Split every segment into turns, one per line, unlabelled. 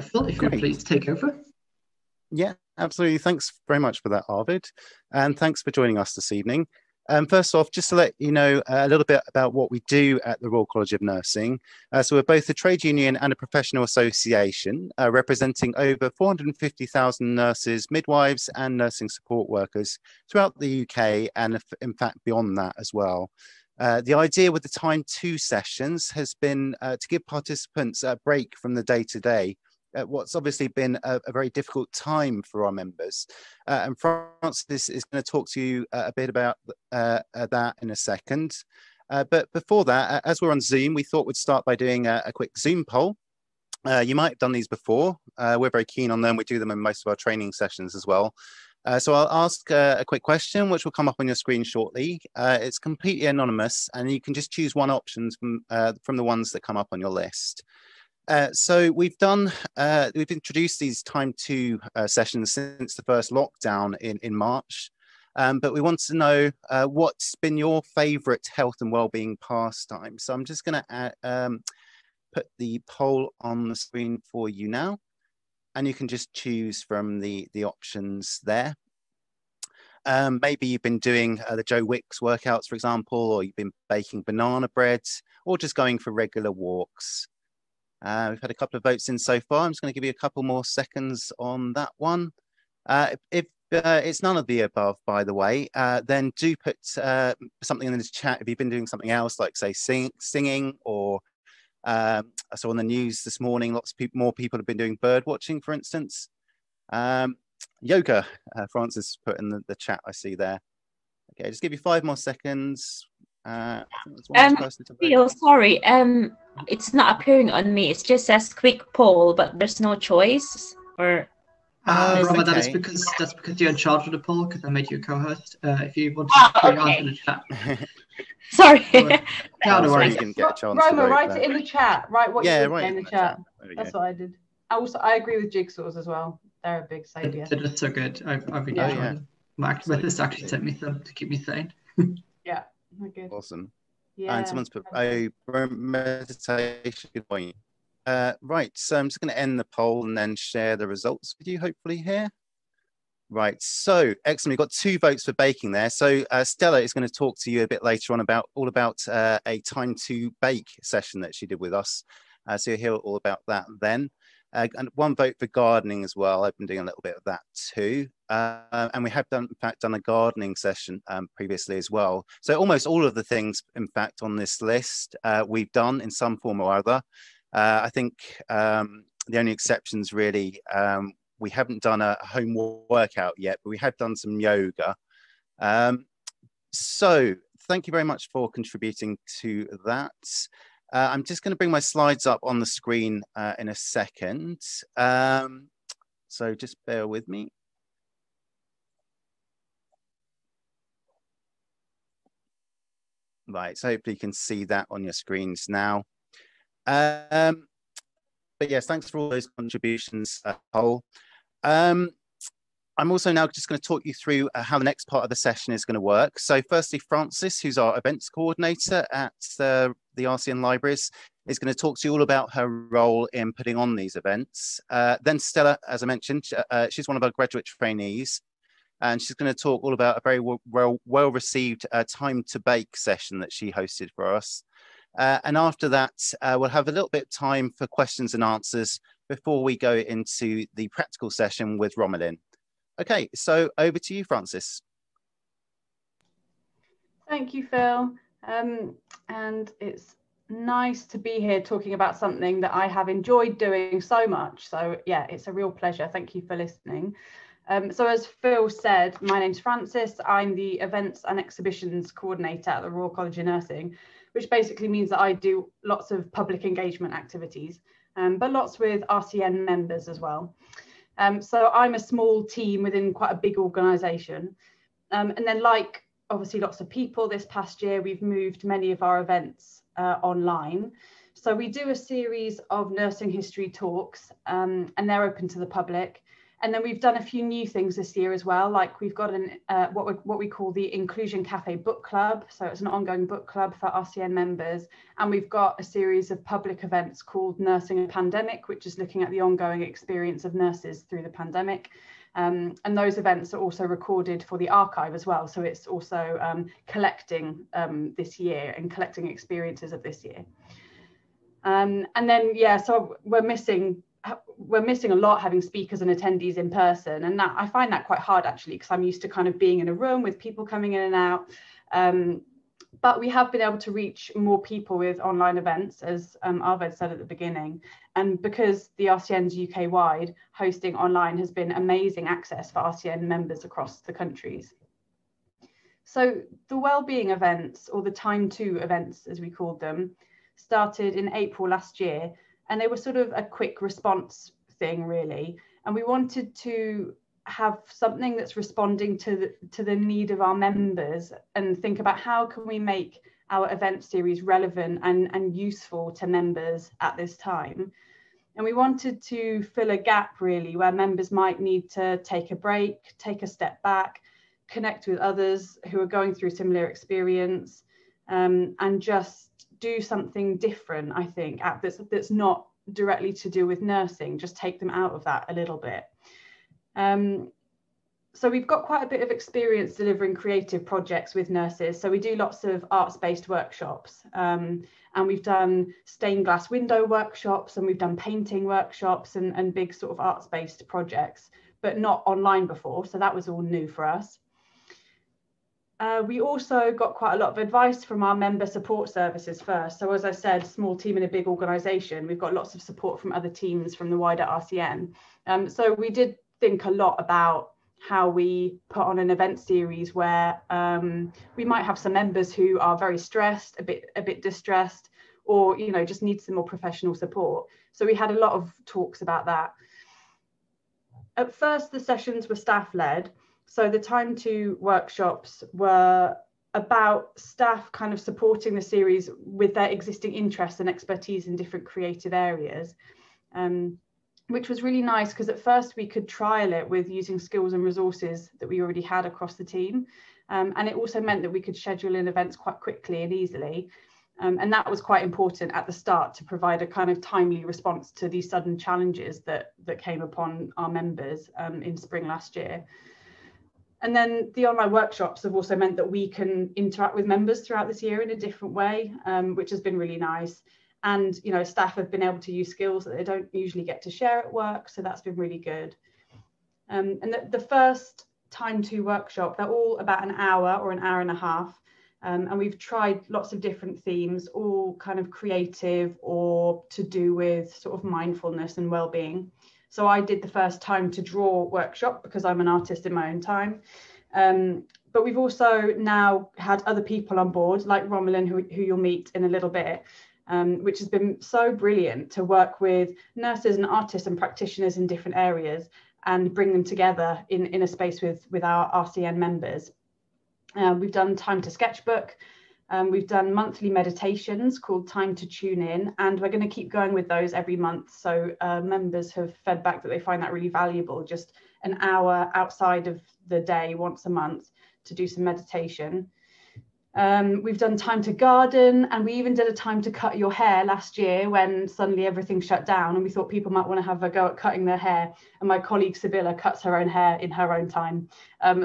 Phil, if you would please take over.
Yeah, absolutely. Thanks very much for that, Arvid. And thanks for joining us this evening. First off, just to let you know a little bit about what we do at the Royal College of Nursing. So we're both a trade union and a professional association representing over 450,000 nurses, midwives and nursing support workers throughout the UK and in fact beyond that as well. The idea with the Time 2 sessions has been to give participants a break from the day-to-day, what's obviously been a very difficult time for our members. And Francis is going to talk to you a bit about that in a second. But before that, as we're on Zoom, we thought we'd start by doing a quick Zoom poll. You might have done these before. We're very keen on them. We do them in most of our training sessions as well. So I'll ask a quick question, which will come up on your screen shortly. It's completely anonymous, and you can just choose one option from the ones that come up on your list. So we've introduced these Time 2 sessions since the first lockdown in March, but we want to know what's been your favourite health and wellbeing pastime. So I'm just going to put the poll on the screen for you now, and you can just choose from the options there. Maybe you've been doing the Joe Wicks workouts, for example, or you've been baking banana bread, or just going for regular walks. We've had a couple of votes in so far. I'm just going to give you a couple more seconds on that one. If it's none of the above, by the way, then do put something in the chat if you've been doing something else, like say singing, or I saw on the news this morning, lots of more people have been doing bird watching, for instance. Yoga, Francis put in the chat, I see there. Okay, just give you 5 more seconds.
Phil, sorry, it's not appearing on me. It just says quick poll, but there's no choice. Or
Robert, okay. that's because you're in charge of the poll, because I made you a co-host. If you want to put your answer in the chat.
Sorry.
No worries.
You didn't get a chance Roma, write it in the chat. Write what you did in the chat. That's what I did. I agree with jigsaws as well. They're a big saviour.
They're so good. I've been enjoying them. My activist actually sent me some to keep me sane.
Yeah. Good.
Awesome.
Yeah.
And someone's put meditation. Good point. Right. So I'm just going to end the poll and then share the results with you, hopefully here. Right. So excellent. We've got 2 votes for baking there. So Stella is going to talk to you a bit later on about a Time 2 bake session that she did with us. So you'll hear all about that then. And 1 vote for gardening as well. I've been doing a little bit of that too. And we have in fact done a gardening session previously as well. So almost all of the things, in fact, on this list, we've done in some form or other. I think the only exceptions really, we haven't done a home workout yet, but we have done some yoga. So thank you very much for contributing to that. I'm just going to bring my slides up on the screen in a second. So just bear with me. Right, so hopefully you can see that on your screens now. But yes, thanks for all those contributions, Cole. I'm also now just going to talk you through how the next part of the session is going to work. So firstly, Francis, who's our events coordinator at the RCN Libraries, is going to talk to you all about her role in putting on these events. Then Stella, as I mentioned, she's one of our graduate trainees, and she's going to talk all about a very well-received Time to Bake session that she hosted for us. And after that, we'll have a little bit of time for questions and answers before we go into the practical session with Romalyn. Okay, so over to you, Francis.
Thank you, Phil. And it's nice to be here talking about something that I have enjoyed doing so much. So yeah, it's a real pleasure. Thank you for listening. So as Phil said, my name's Francis. I'm the Events and Exhibitions Coordinator at the Royal College of Nursing, which basically means that I do lots of public engagement activities, but lots with RCN members as well. So I'm a small team within quite a big organisation. And then like obviously lots of people this past year, we've moved many of our events online. So we do a series of nursing history talks and they're open to the public. And then we've done a few new things this year as well. Like we've got an what we call the Inclusion Cafe Book Club. So it's an ongoing book club for RCN members. And we've got a series of public events called Nursing a Pandemic, which is looking at the ongoing experience of nurses through the pandemic. And those events are also recorded for the archive as well. So it's also collecting this year and collecting experiences of this year. And then, yeah, so we're missing a lot, having speakers and attendees in person, and that I find that quite hard actually, because I'm used to kind of being in a room with people coming in and out, but we have been able to reach more people with online events, as Arvid said at the beginning, and because the RCN's UK wide, hosting online has been amazing access for RCN members across the countries. So the Wellbeing events, or the Time To events as we called them, started in April last year. And they were sort of a quick response thing, really. And we wanted to have something that's responding to the need of our members, and think about how can we make our event series relevant and useful to members at this time. And we wanted to fill a gap, really, where members might need to take a break, take a step back, connect with others who are going through similar experience, and just do something different, I think, that's not directly to do with nursing, just take them out of that a little bit. So we've got quite a bit of experience delivering creative projects with nurses. So we do lots of arts-based workshops, and we've done stained glass window workshops, and we've done painting workshops and big sort of arts-based projects, but not online before. So that was all new for us. We also got quite a lot of advice from our member support services first. So as I said, small team in a big organisation, we've got lots of support from other teams from the wider RCN. So we did think a lot about how we put on an event series where we might have some members who are very stressed, a bit distressed, or just need some more professional support. So we had a lot of talks about that. At first, the sessions were staff-led. So the Time To workshops were about staff kind of supporting the series with their existing interests and expertise in different creative areas, which was really nice, because at first we could trial it with using skills and resources that we already had across the team. And it also meant that we could schedule in events quite quickly and easily. And that was quite important at the start, to provide a kind of timely response to these sudden challenges that came upon our members in spring last year. And then the online workshops have also meant that we can interact with members throughout this year in a different way, which has been really nice. And staff have been able to use skills that they don't usually get to share at work, so that's been really good. And the first Time To workshop, they're all about an hour or an hour and a half, and we've tried lots of different themes, all kind of creative or to do with sort of mindfulness and well-being. So I did the first Time To Draw workshop because I'm an artist in my own time. But we've also now had other people on board, like Romalyn, who you'll meet in a little bit, which has been so brilliant to work with nurses and artists and practitioners in different areas and bring them together in a space with our RCN members. We've done Time To Sketchbook. We've done monthly meditations called Time To Tune In, and we're going to keep going with those every month. So members have fed back that they find that really valuable, just an hour outside of the day once a month to do some meditation. We've done Time To Garden, and we even did a Time To Cut Your Hair last year when suddenly everything shut down and we thought people might want to have a go at cutting their hair. And my colleague Sibylla cuts her own hair in her own time.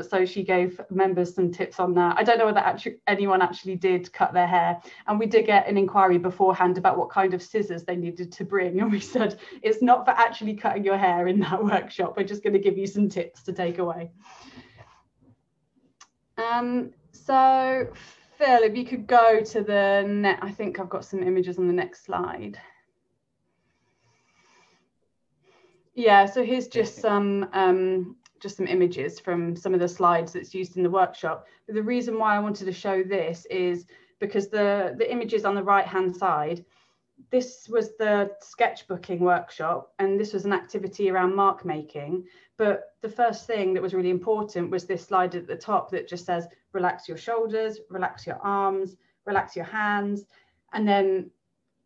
So she gave members some tips on that. I don't know whether anyone actually did cut their hair. And we did get an inquiry beforehand about what kind of scissors they needed to bring. And we said, it's not for actually cutting your hair in that workshop. We're just going to give you some tips to take away. So Phil, if you could go to the I think I've got some images on the next slide. Yeah, so here's just some images from some of the slides that's used in the workshop. But the reason why I wanted to show this is because the images on the right hand side, this was the sketchbooking workshop, and this was an activity around mark making. But the first thing that was really important was this slide at the top that just says, relax your shoulders, relax your arms, relax your hands, and then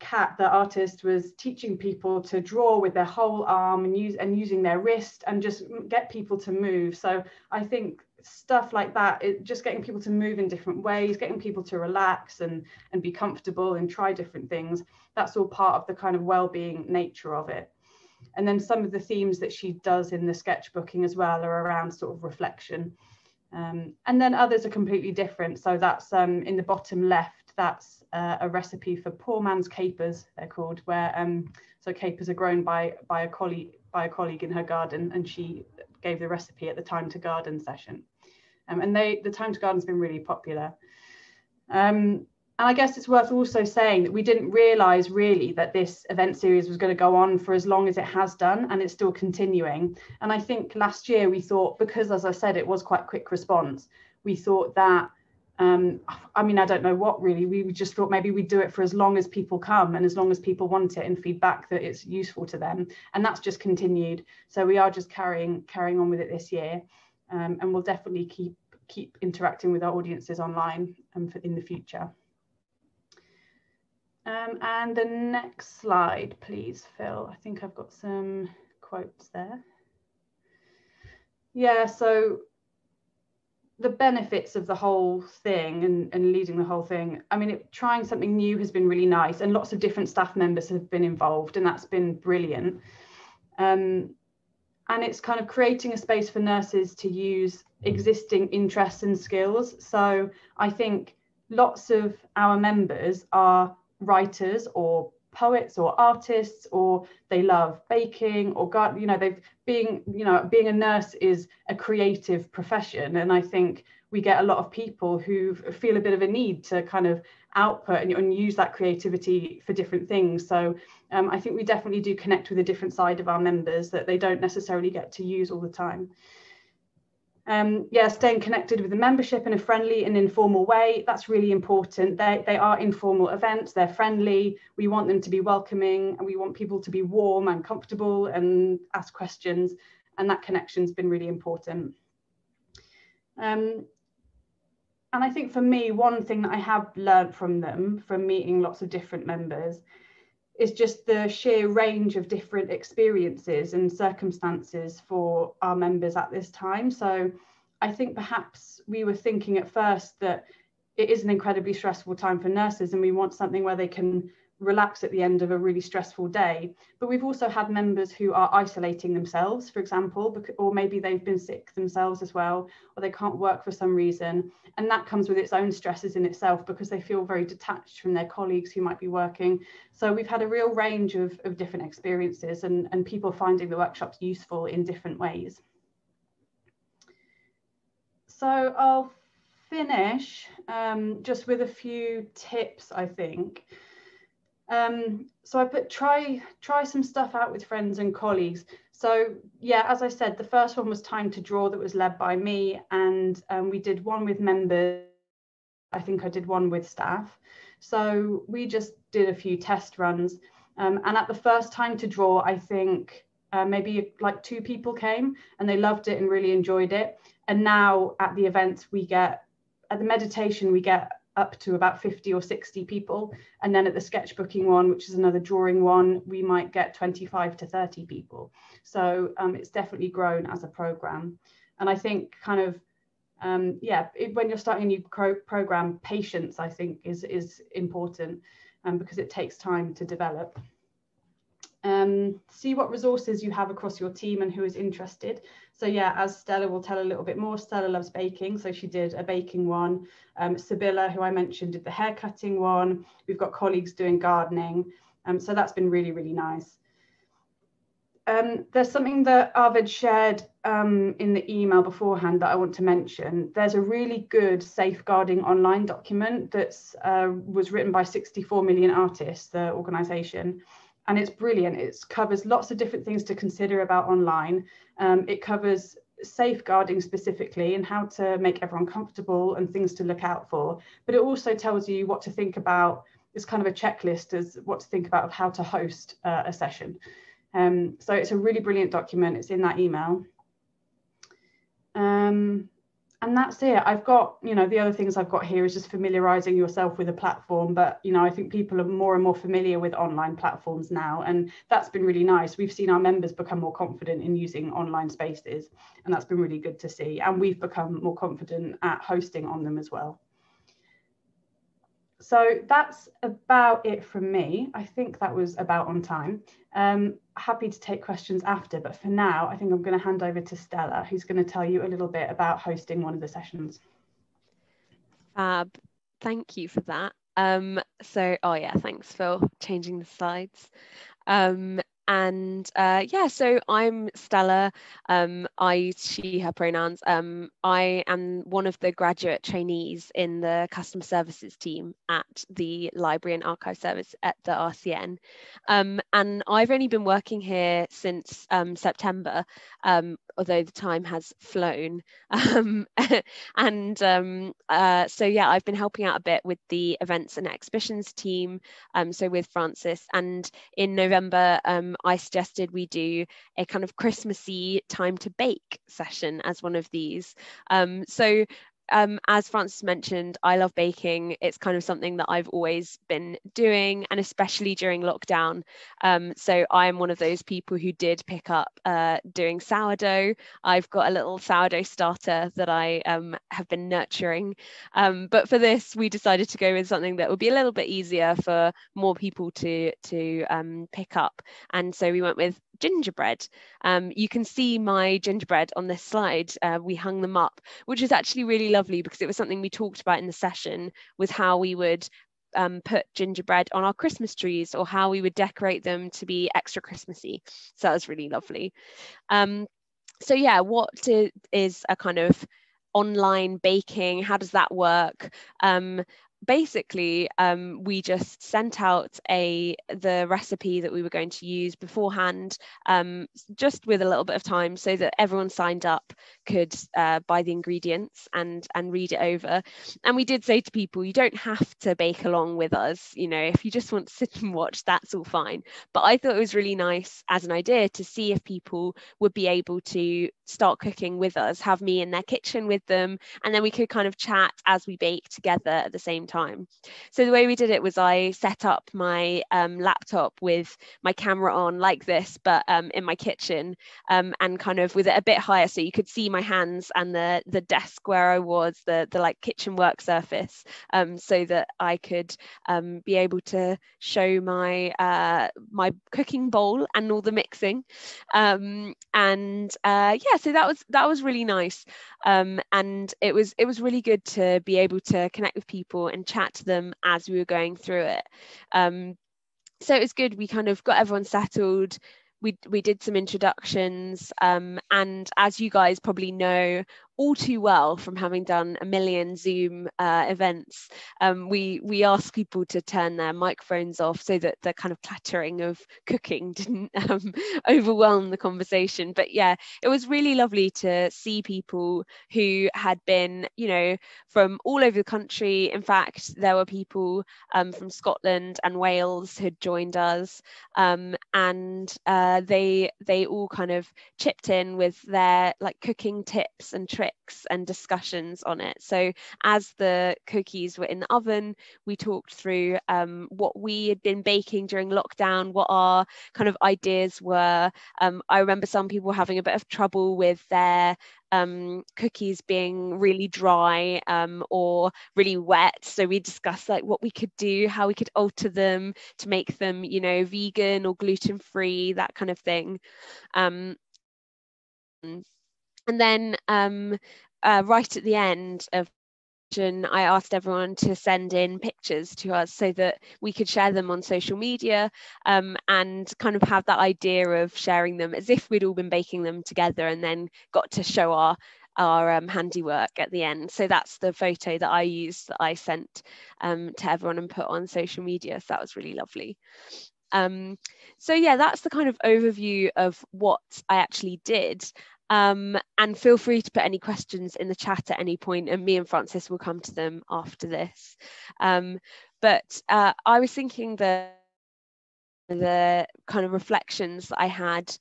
Kat, the artist, was teaching people to draw with their whole arm and using their wrist and just get people to move. So I think stuff like that, just getting people to move in different ways, getting people to relax and be comfortable and try different things, that's all part of the kind of well-being nature of it. And then some of the themes that she does in the sketchbooking as well are around sort of reflection. And then others are completely different. So that's in the bottom left, that's a recipe for poor man's capers, they're called, where so capers are grown by a colleague in her garden, and she gave the recipe at the Time to Garden session. And the Time to Garden's been really popular. And I guess it's worth also saying that we didn't realise really that this event series was going to go on for as long as it has done, and it's still continuing. And I think last year we thought, because as I said, it was quite quick response, we thought that, I mean, I don't know what really, we just thought maybe we'd do it for as long as people come and as long as people want it and feedback that it's useful to them. And that's just continued. So we are just carrying on with it this year, and we'll definitely keep interacting with our audiences online in the future. And the next slide, please, Phil. I think I've got some quotes there. Yeah, so the benefits of the whole thing and leading the whole thing. I mean, trying something new has been really nice, and lots of different staff members have been involved, and that's been brilliant. And it's kind of creating a space for nurses to use existing interests and skills. So I think lots of our members are writers or poets or artists, or they love baking or being a nurse is a creative profession, and I think we get a lot of people who feel a bit of a need to kind of output and use that creativity for different things. So I think we definitely do connect with a different side of our members that they don't necessarily get to use all the time. Yeah, staying connected with the membership in a friendly and informal way, that's really important. They are informal events, they're friendly, we want them to be welcoming, and we want people to be warm and comfortable and ask questions, and that connection's been really important. And I think for me, one thing that I have learned from them, from meeting lots of different members, is just the sheer range of different experiences and circumstances for our members at this time. So I think perhaps we were thinking at first that it is an incredibly stressful time for nurses, and we want something where they can relax at the end of a really stressful day. But we've also had members who are isolating themselves, for example, or maybe they've been sick themselves as well, or they can't work for some reason. And that comes with its own stresses in itself, because they feel very detached from their colleagues who might be working. So we've had a real range of different experiences, and people finding the workshops useful in different ways. So I'll finish just with a few tips, I think. So I put try some stuff out with friends and colleagues. So yeah, as I said, the first one was Time to Draw, that was led by me, and we did one with members. I think I did one with staff. So we just did a few test runs, and at the first Time to Draw, I think maybe like 2 people came, and they loved it and really enjoyed it. And now at the event, at the meditation, we get up to about 50 or 60 people. And then at the sketchbooking one, which is another drawing one, we might get 25 to 30 people. So it's definitely grown as a program. And I think kind of, yeah, when you're starting a new program, patience, I think, is important, because it takes time to develop. See what resources you have across your team and who is interested. So yeah, as Stella will tell a little bit more, Stella loves baking, so she did a baking one. Sibylla, who I mentioned, did the hair cutting one. We've got colleagues doing gardening, so that's been really, really nice. There's something that Arvid shared in the email beforehand that I want to mention. There's a really good safeguarding online document that's was written by 64 Million Artists, the organisation. And it's brilliant. It covers lots of different things to consider about online. It covers safeguarding specifically and how to make everyone comfortable and things to look out for. But it also tells you what to think about. It's kind of a checklist as what to think about of how to host a session. So it's a really brilliant document. It's in that email. And And that's it. I've got, you know, the other things I've got here is just familiarizing yourself with a platform. But, you know, I think people are more and more familiar with online platforms now. And that's been really nice. We've seen our members become more confident in using online spaces. And that's been really good to see. And we've become more confident at hosting on them as well. So that's about it from me. I think that was about on time. Happy to take questions after, but for now, I think I'm going to hand over to Stella, who's going to tell you a little bit about hosting one of the sessions.
Fab, thank you for that. Oh yeah, thanks for changing the slides. Yeah, so I'm Stella. I, she, her pronouns. I am one of the graduate trainees in the customer services team at the Library and Archive Service at the RCN. And I've only been working here since September, although the time has flown. So yeah, I've been helping out a bit with the events and exhibitions team, so with Francis, and in November I suggested we do a kind of Christmassy time to bake session as one of these. As Francis mentioned, I love baking. It's kind of something that I've always been doing, and especially during lockdown. So I'm one of those people who did pick up doing sourdough. I've got a little sourdough starter that I have been nurturing. But for this, we decided to go with something that would be a little bit easier for more people to pick up. And so we went with gingerbread. You can see my gingerbread on this slide. We hung them up, which is actually really lovely because it was something we talked about in the session, was how we would put gingerbread on our Christmas trees, or how we would decorate them to be extra Christmassy. So that was really lovely. So yeah, what is a kind of online baking? How does that work? Basically, we just sent out the recipe that we were going to use beforehand, just with a little bit of time, so that everyone signed up could buy the ingredients and read it over. And we did say to people, you don't have to bake along with us. You know, if you just want to sit and watch, that's all fine. But I thought it was really nice as an idea to see if people would be able to start cooking with us, have me in their kitchen with them, and then we could kind of chat as we bake together at the same time. So the way we did it was I set up my laptop with my camera on like this, but in my kitchen, and kind of with it a bit higher so you could see my hands and the desk where I was, the like kitchen work surface, so that I could be able to show my my cooking bowl and all the mixing. Yeah, so that was really nice, and it was really good to be able to connect with people and chat to them as we were going through it. So it was good. We kind of got everyone settled. We did some introductions, and as you guys probably know all too well from having done a million Zoom events, we asked people to turn their microphones off so that the kind of clattering of cooking didn't overwhelm the conversation. But yeah, it was really lovely to see people who had been, you know, from all over the country. In fact, there were people from Scotland and Wales who'd joined us, and they all kind of chipped in with their like cooking tips and tricks and discussions on it. So as the cookies were in the oven, we talked through what we had been baking during lockdown, what our kind of ideas were. I remember some people having a bit of trouble with their cookies being really dry or really wet, so we discussed like what we could do, how we could alter them to make them, you know, vegan or gluten-free, that kind of thing. And then right at the end of I asked everyone to send in pictures to us so that we could share them on social media, and kind of have that idea of sharing them as if we'd all been baking them together, and then got to show our handiwork at the end. So that's the photo that I used, that I sent to everyone and put on social media. So that was really lovely. So yeah, that's the kind of overview of what I actually did. And feel free to put any questions in the chat at any point, and me and Francis will come to them after this. But I was thinking that the kind of reflections that I had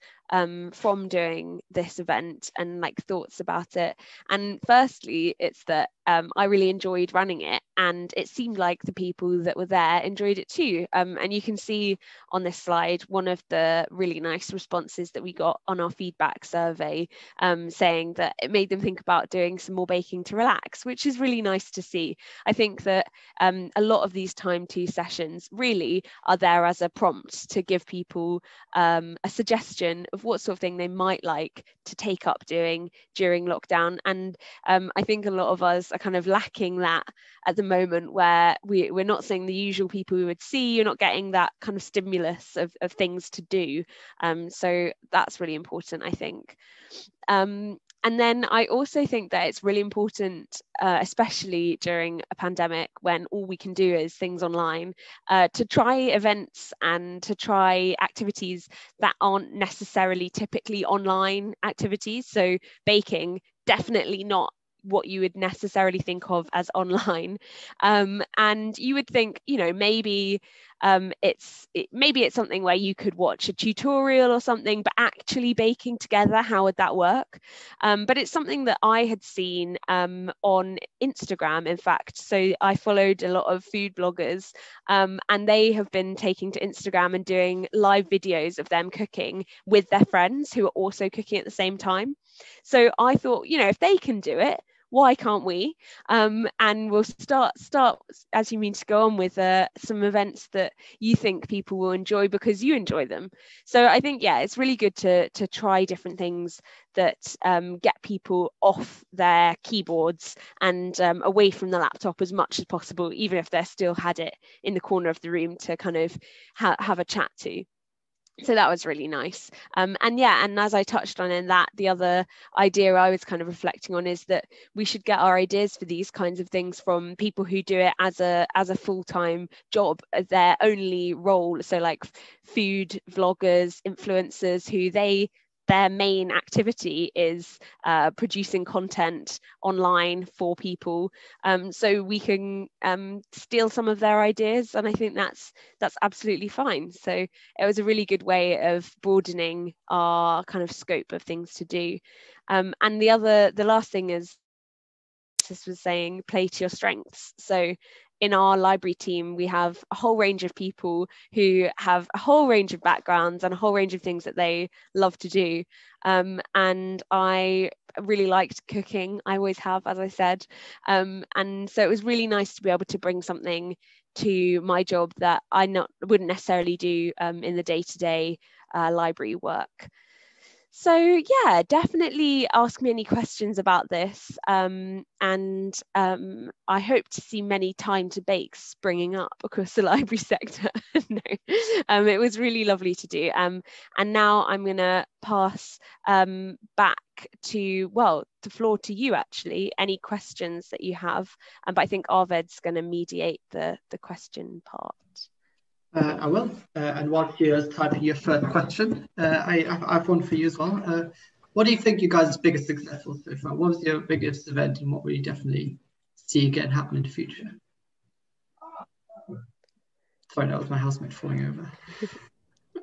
from doing this event and like thoughts about it. And firstly, it's that I really enjoyed running it, and it seemed like the people that were there enjoyed it too. And you can see on this slide one of the really nice responses that we got on our feedback survey, saying that it made them think about doing some more baking to relax, which is really nice to see. I think that a lot of these Time to sessions really are there as a prompt to give people a suggestion of what sort of thing they might like to take up doing during lockdown. And I think a lot of us are kind of lacking that at the moment, where we're not seeing the usual people we would see. You're not getting that kind of stimulus of things to do. So that's really important, I think. And then I also think that it's really important, especially during a pandemic when all we can do is things online, to try events and to try activities that aren't necessarily typically online activities. So baking, definitely not what you would necessarily think of as online. And you would think, you know, maybe it's something where you could watch a tutorial or something, but actually baking together, how would that work? But it's something that I had seen on Instagram, in fact. So I followed a lot of food bloggers, and they have been taking to Instagram and doing live videos of them cooking with their friends who are also cooking at the same time. So I thought, you know, if they can do it, why can't we? And we'll start as you mean to go on with some events that you think people will enjoy because you enjoy them. So I think, yeah, it's really good to try different things that get people off their keyboards and away from the laptop as much as possible, even if they're still had it in the corner of the room to kind of have a chat to. So that was really nice. And as I touched on in that, the other idea I was kind of reflecting on is that we should get our ideas for these kinds of things from people who do it as a full-time job, as their only role. So like food vloggers, influencers, who their main activity is producing content online for people. So we can steal some of their ideas, and I think that's absolutely fine. So it was a really good way of broadening our kind of scope of things to do. And the last thing is, this was saying, play to your strengths. So in our library team, we have a whole range of people who have a whole range of backgrounds and a whole range of things that they love to do. And I really liked cooking. I always have, as I said. And so it was really nice to be able to bring something to my job that I wouldn't necessarily do in the day-to-day library work. So yeah, definitely ask me any questions about this, and I hope to see many time to bakes springing up across the library sector. No, it was really lovely to do, and now I'm going to pass back to, well, the floor to you actually, any questions that you have, but I think Arved's going to mediate the question part.
I will. And whilst you're typing your first question, I've one for you as well. What do you think you guys' biggest success was so far? What was your biggest event, and what will you definitely see again happen in the future? Sorry, that was my housemate falling over.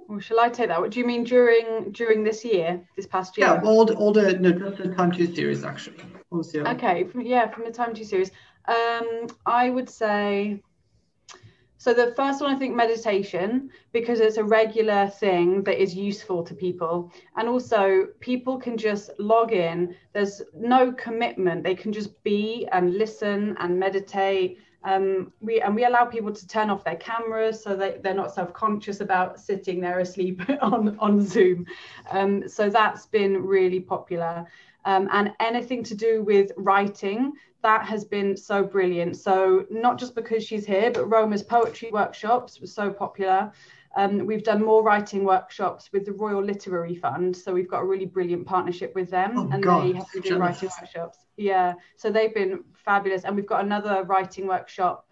Well, shall I take that? What do you mean during this year, this past year?
Yeah, all the Time 2 series actually.
Okay, from the Time 2 series. I would say, so the first one, I think meditation, because it's a regular thing that is useful to people. And also people can just log in. There's no commitment. They can just be and listen and meditate. We allow people to turn off their cameras so they're not self-conscious about sitting there asleep on Zoom. So that's been really popular. And anything to do with writing, that has been so brilliant. So not just because she's here, but Roma's poetry workshops were so popular. We've done more writing workshops with the Royal Literary Fund. So we've got a really brilliant partnership with them, they have to do writing workshops. Yeah, so they've been fabulous. And we've got another writing workshop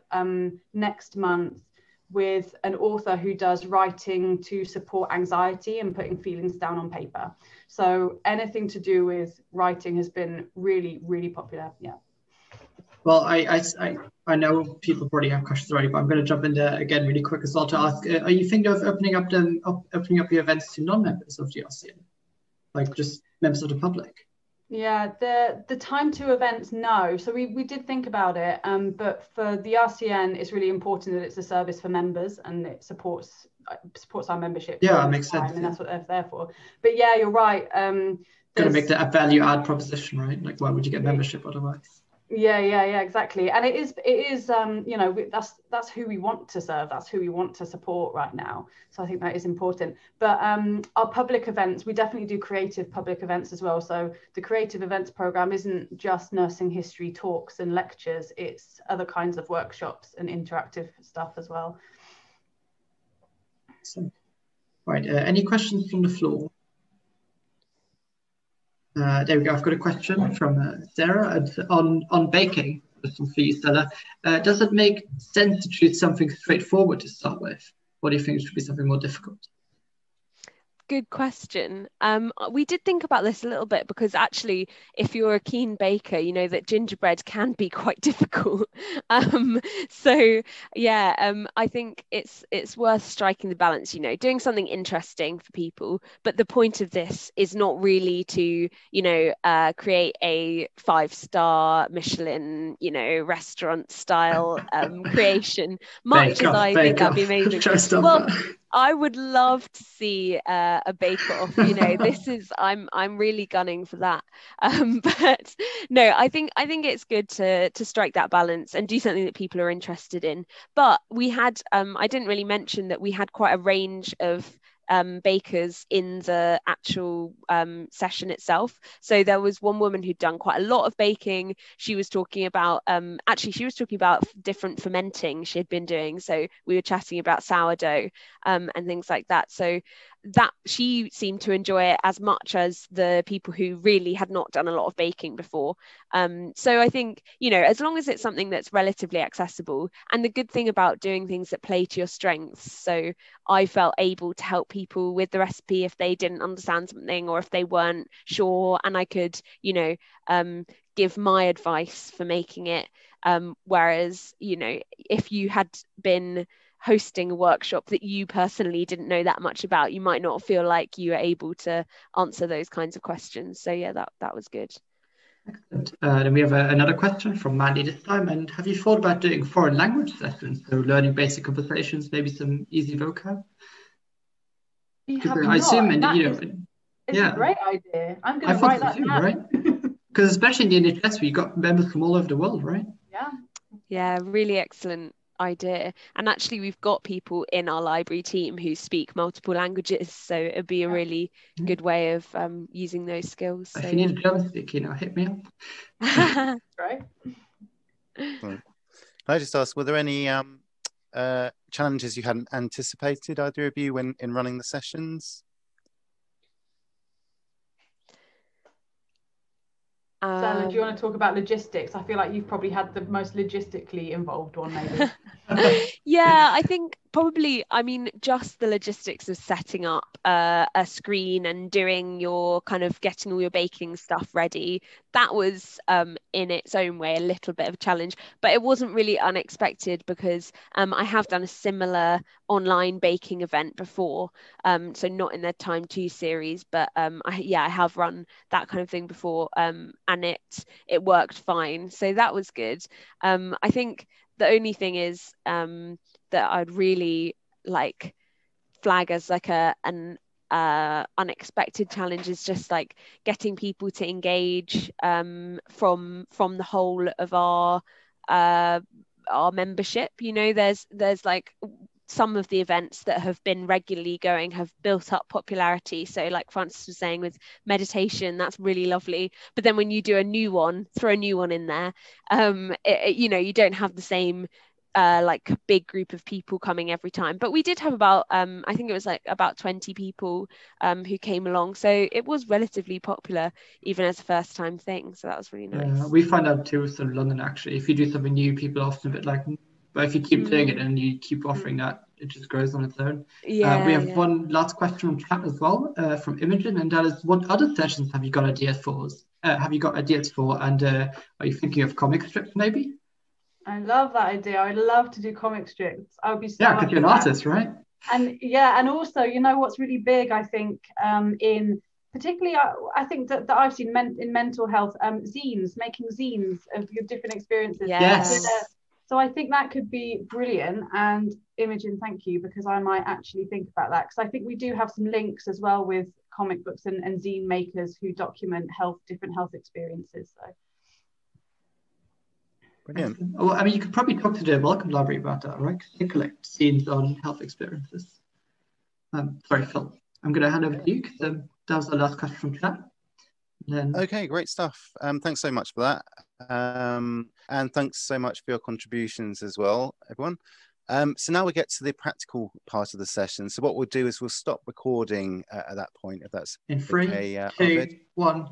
next month with an author who does writing to support anxiety and putting feelings down on paper. So anything to do with writing has been really, really popular. Yeah.
Well, I know people probably have questions already, but I'm going to jump in there again really quick as well to ask: are you thinking of opening up the events to non-members of the RCN? like just members of the public?
Yeah, the time to events, no. So we did think about it, but for the RCN, it's really important that it's a service for members and it supports our membership.
Yeah, it makes sense.
And that's what they're there for. But yeah, you're right.
Got to make that a value add proposition, right? Like, why would you get membership otherwise?
Yeah, exactly. And it is you know, that's who we want to serve, that's who we want to support right now. So I think that is important. But our public events, we definitely do creative public events as well. So the creative events program isn't just nursing history talks and lectures, it's other kinds of workshops and interactive stuff as well.
So, right, any questions from the floor? There we go. I've got a question from Sarah on baking. This one for you, Stella. Does it make sense to choose something straightforward to start with? What do you think should be something more difficult?
Good question. We did think about this a little bit because actually, if you're a keen baker, you know that gingerbread can be quite difficult. So yeah, I think it's worth striking the balance, you know, doing something interesting for people. But the point of this is not really to, you know, create a 5-star Michelin, you know, restaurant style creation. Much as I think that'd be amazing. Well, I would love to see a bake-off. You know, this is I'm really gunning for that. But no, I think it's good to strike that balance and do something that people are interested in. But we had I didn't really mention that we had quite a range of bakers in the actual session itself. So there was one woman who'd done quite a lot of baking. She was talking about different fermenting she had been doing. So we were chatting about sourdough and things like that. So that she seemed to enjoy it as much as the people who really had not done a lot of baking before. So I think, you know, as long as it's something that's relatively accessible, and the good thing about doing things that play to your strengths. So I felt able to help people with the recipe if they didn't understand something or if they weren't sure, and I could, you know, give my advice for making it. Whereas, you know, if you had been hosting a workshop that you personally didn't know that much about, you might not feel like you were able to answer those kinds of questions. So yeah, that was good.
Excellent. Then we have another question from Mandy this time. And have you thought about doing foreign language sessions? So learning basic conversations, maybe some easy vocab? I assume, and you know,
it's a great idea. I'm going to write that down.
Right? Because especially in the NHS, where you've got members from all over the world, right?
Yeah, really excellent idea. And actually we've got people in our library team who speak multiple languages, so it'd be a really good way of using those skills. So,
if you need a German speaker, you know, hit me up.
Right.
Can I just ask, were there any challenges you hadn't anticipated, either of you, when in running the sessions?
Stella, do you want to talk about logistics? I feel like you've probably had the most logistically involved one, maybe.
Yeah, I think probably, I mean, just the logistics of setting up a screen and doing your kind of getting all your baking stuff ready, that was in its own way a little bit of a challenge, but it wasn't really unexpected because I have done a similar online baking event before, so not in the Time 2 series, but I have run that kind of thing before, and it worked fine, so that was good. I think the only thing is that I'd really like flag as like an unexpected challenge is just like getting people to engage from the whole of our membership. You know, there's like some of the events that have been regularly going have built up popularity. So like Francis was saying with meditation, that's really lovely. But then when you do a new one, throw a new one in there, you know, you don't have the same like big group of people coming every time. But we did have about, I think it was like about 20 people who came along. So it was relatively popular, even as a first time thing. So that was really nice.
Yeah, we find out too with London, actually. If you do something new, people are often a bit like, but if you keep doing it and you keep offering that, it just grows on its own. We have one last question from chat as well, from Imogen, and that is, what other sessions have you got ideas for? And are you thinking of comic strips maybe?
I love that idea. I'd love to do comic strips. I would be so
because you're an artist, right?
And yeah, and also, you know what's really big, I think, in particularly I think that I've seen in mental health, zines, making zines of your different experiences.
Yes.
So I think that could be brilliant. And Imogen, thank you, because I might actually think about that, because I think we do have some links as well with comic books and zine makers who document different health experiences. So
Brilliant.
Well, I mean, you could probably talk to the Wellcome Library about that, right? Because they collect scenes on health experiences. Sorry, Phil. I'm going to hand over to you, because that was the last question from chat. Then...
Okay, great stuff. Thanks so much for that. And thanks so much for your contributions as well, everyone. So now we get to the practical part of the session. So what we'll do is we'll stop recording at that point, if that's
in 3,
okay,
2,
Arvid.
1.